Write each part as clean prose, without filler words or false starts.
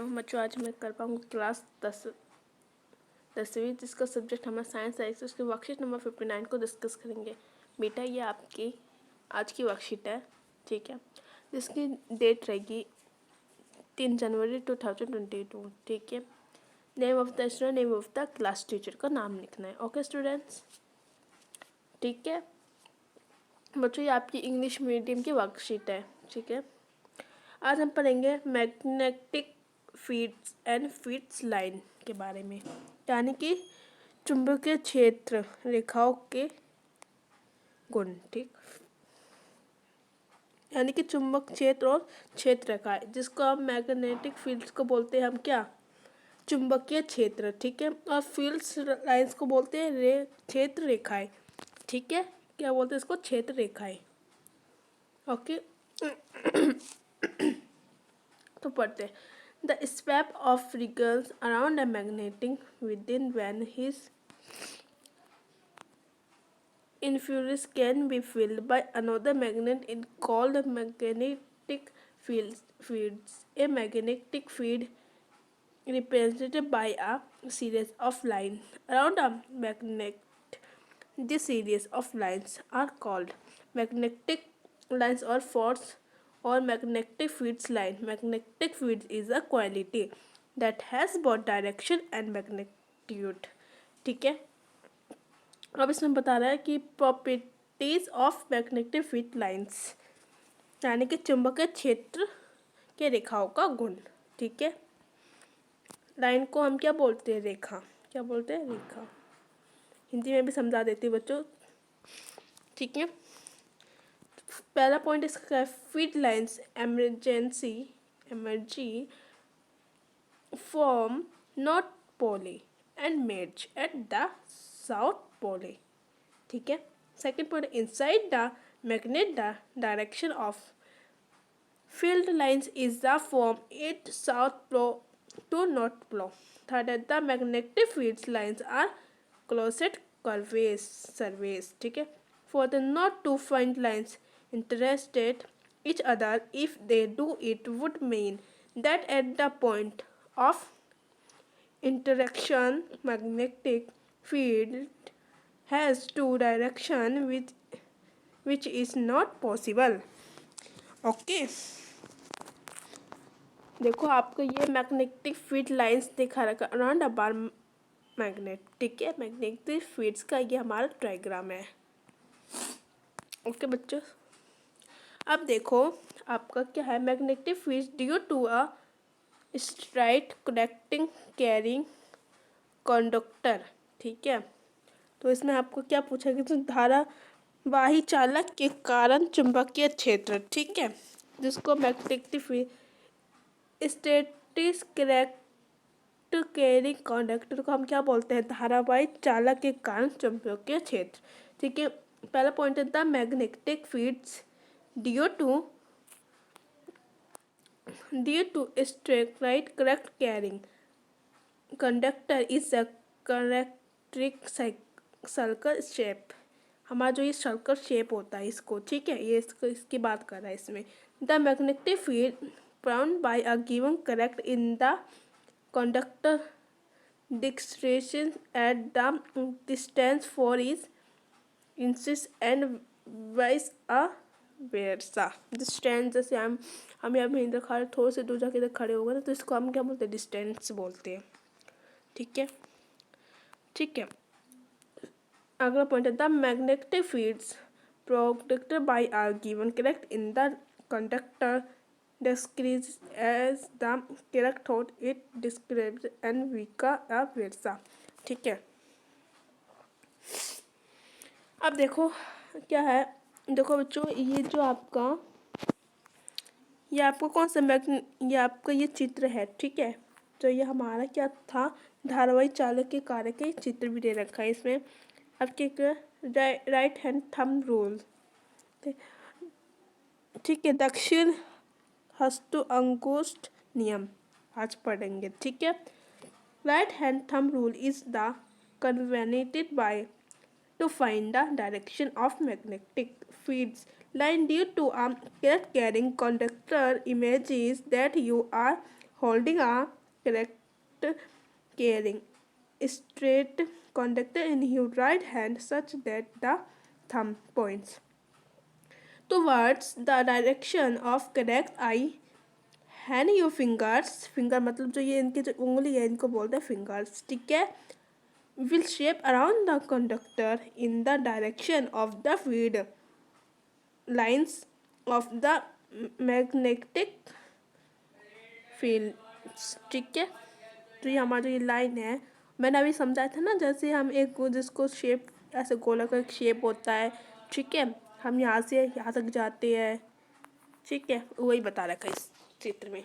बच्चों, आज मैं कर पाऊँगी क्लास 10वीं जिसका सब्जेक्ट हमारा साइंस है। उसके वर्कशीट नंबर 59 को डिस्कस करेंगे। बेटा, ये आपकी आज की वर्कशीट है, ठीक है, जिसकी डेट रहेगी 3 जनवरी 2022, ठीक है। Name of the student, name of the class teacher का नाम लिखना है। ओके स्टूडेंट्स, ठीक है बच्चों, ये आपकी इंग्लिश मीडियम की वर्कशीट है, ठीक है। आज हम पढ़ेंगे magnetic fields and fields line के बारे में, यानी कि चुंबकीय क्षेत्र रेखाओं के गुण, ठीक, यानी कि चुंबक क्षेत्र और क्षेत्र रेखा, जिसको हम मैग्नेटिक फील्ड्स को बोलते हैं हम क्या, चुंबकीय क्षेत्र, ठीक है। और फील्ड्स लाइंस को बोलते हैं क्षेत्र रेखाएं, ठीक है। क्या बोलते हैं इसको, क्षेत्र रेखाएं। ओके तो पढ़ते हैं। The swap of figures around a magnetic within when his influence can be filled by another magnet is called magnetic fields. A magnetic field represented by a series of lines around a magnet. This series of lines are called magnetic lines or faults or magnetic fields line. Magnetic field is a quality that has both direction and magnitude, ठीक है। अब इसमें बता रहा है कि properties of magnetic field lines, यानी कि चुंबकीय क्षेत्र के रेखाओं का गुण, ठीक है। लाइन को हम क्या बोलते हैं, रेखा, क्या बोलते हैं, रेखा। हिंदी में भी समझा देती हूँ बच्चों, ठीक है। पहला पॉइंट इसका है, field lines emerge from north pole and merge at the south pole, ठीक है। Second point, inside the magnet the direction of field lines is the from it south pole to north pole. Third है, the magnetic field lines are closed curves surveys, ठीक है। For the not two find lines interested each other, if they do, it would mean that at the point of interaction magnetic field has two direction which is not possible. Okay देखो, आपको ये magnetic field lines दिखा रखा around अ bar magnet, ठीक है। Magnetic fields का ये हमारा डायग्राम है। ओके बच्चों, अब देखो आपका क्या है, magnetic field due to a straight connecting carrying conductor, ठीक है। तो इसमें आपको क्या पूछा कि तो धारावाही चालक के कारण चुंबकीय क्षेत्र, ठीक है, जिसको magnetic field stasis correct carrying conductor को हम क्या बोलते हैं, धारावाही चालक के कारण चुंबकीय क्षेत्र, ठीक है। पहला पॉइंट है, the magnetic fields due to straight current carrying conductor is a concentric circle shape. हमारा जो ये सर्कल शेप होता है इसको, ठीक है, ये इसकी बात कर रहा है इसमें। The magnetic field found by a given correct in the conductor direction at the distance for is inches and vice versa. Distance जैसे हम यहाँ इधर खड़े, थोड़े से दूर जाके इधर खड़े हो गए ना, तो इसको हम क्या बोलते हैं, डिस्टेंस बोलते हैं, ठीक है, ठीक है। अगला पॉइंट है, the magnetic fields produced by are given correct in the conductor describes as the correct thought it describes and vice versa, ठीक है। अब देखो क्या है, देखो बच्चों, ये जो आपका ये आपको कौन सा ये आपका ये चित्र है, ठीक है। तो ये हमारा क्या था, धारावाही चालक के कार्य के चित्र भी दे रखा है इसमें। आपके राइट हैंड थंब रूल, ठीक है, दक्षिण हस्तु अंगुष्ठ नियम आज पढ़ेंगे, ठीक है। Right hand thumb rule is the converted by to find the direction of magnetic fields line due to a correct carrying conductor images that you are holding a correct carrying straight conductor in your right hand such that the thumb points towards the direction of correct eye hand your fingers finger मतलब जो ये इनके जो उंगली है इनको बोलते हैं fingers, ठीक है, will shape around the conductor in the direction of the feed lines of the magnetic fields, ठीक है। तो ये हमारा जो ये लाइन है मैंने अभी समझाया था ना, जैसे हम एक जिसको शेप ऐसे गोलाकार एक शेप होता है, ठीक है, हम यहाँ से यहाँ तक जाते हैं, ठीक है, वही बता रखा है इस चित्र में।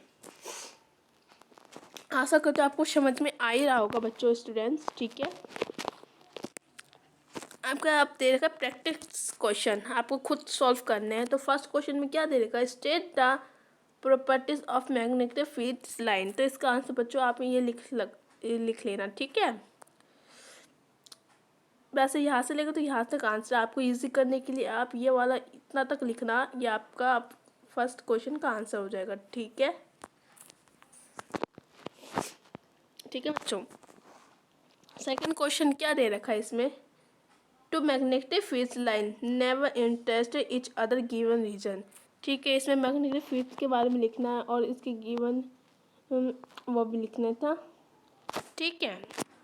आशा करते हो आपको समझ में आ ही रहा होगा बच्चों, स्टूडेंट्स, ठीक है। आपका आप दे रखा प्रैक्टिस क्वेश्चन, आपको खुद सॉल्व करने हैं। तो फर्स्ट क्वेश्चन में क्या दे रखा, state the properties of magnetic fields line. तो इसका आंसर बच्चों आप ये लिख लेना, ठीक है। वैसे यहाँ से लेकर तो यहाँ तक आंसर आपको इजी करने के लिए आप ये वाला इतना तक लिखना, ये आपका फर्स्ट क्वेश्चन का आंसर हो जाएगा, ठीक है, ठीक है बच्चों। सेकंड क्वेश्चन क्या दे रखा है इसमें, two magnetic field line never interest each other given reason, ठीक है। इसमें मैग्नेटिक फील्ड के बारे में लिखना है और इसके गिवन वो भी लिखना था, ठीक है।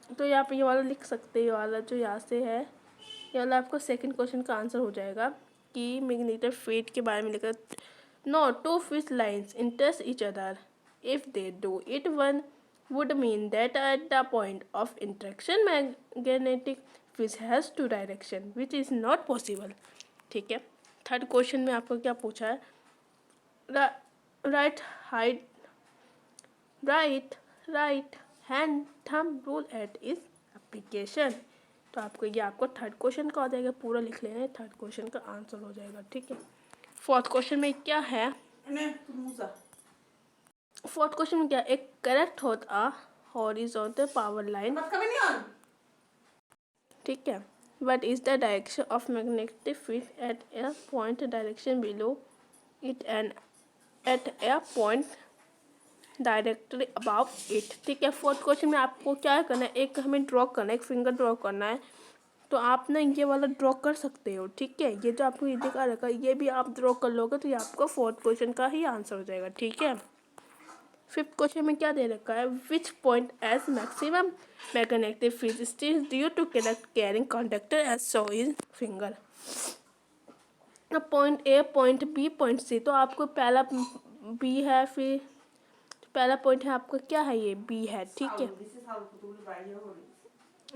तो यहाँ पे ये वाला लिख सकते हैं, ये वाला जो यहाँ से है ये वाला आपका सेकंड क्वेश्चन का आंसर हो जाएगा कि मैग्नेटिक फील्ड के बारे में लिखा, no two field lines interest each other, if they do it one would mean that at the point of interaction magnetic field has two direction which is not possible, ठीक है। Third question में आपको क्या पूछा है, right hand thumb rule at is application. तो आपको ये आपको थर्ड क्वेश्चन का हो जाएगा, पूरा लिख लेना है, थर्ड क्वेश्चन का आंसर हो जाएगा, ठीक है। फोर्थ क्वेश्चन में क्या है, फोर्थ क्वेश्चन में क्या, एक करेक्ट होता हॉरिजॉन्टल पावर लाइन, ठीक है, what is the direction of magnetic field at a point direction below it and at a point directly above it, ठीक है। फोर्थ क्वेश्चन में आपको क्या करना है, एक हमें ड्रॉ करना है, एक फिंगर ड्रॉ करना है। तो आप ना ये वाला ड्रॉ कर सकते हो, ठीक है, ये जो आपको ये दिखा रखा है ये भी आप ड्रॉ कर लोगे तो ये आपका फोर्थ क्वेश्चन का ही आंसर हो जाएगा, ठीक है। फिफ्थ क्वेश्चन में क्या दे रखा है, which point as maximum magnetic field still due to connect carrying conductor as so in finger, point A, point B, point C. तो आपको पहला बी है, फिर पहला पॉइंट है आपका क्या है, ये बी है, ठीक है,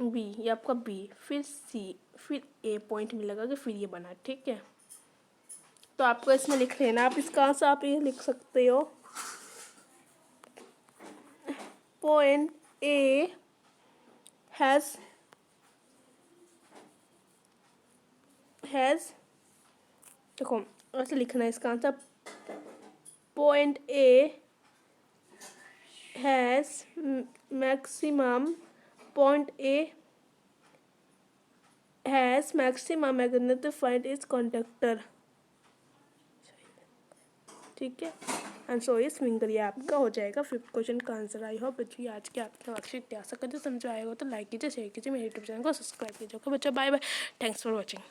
बी, ये आपका बी, फिर सी, फिर ए पॉइंट मिलेगा कि फिर ये बना, ठीक है। तो आपको इसमें लिख लेना, आप इसका आंसर आप ये लिख सकते हो, point A has देखो ऐसे लिखना है इसका answer, point A has maximum, point A has maximum magnetic field is conductor, ठीक है, एंड सो इस फिंगर, ये आपका हो जाएगा फिफ्थ क्वेश्चन का आंसर। आई होप बच्चों आज के आपके वर्कशीट आशा करते समझ आएगा, तो लाइक कीजिए, शेयर कीजिए, मेरे यूट्यूब चैनल को सब्सक्राइब कीजिए। ओके बच्चों, bye bye, thanks for watching.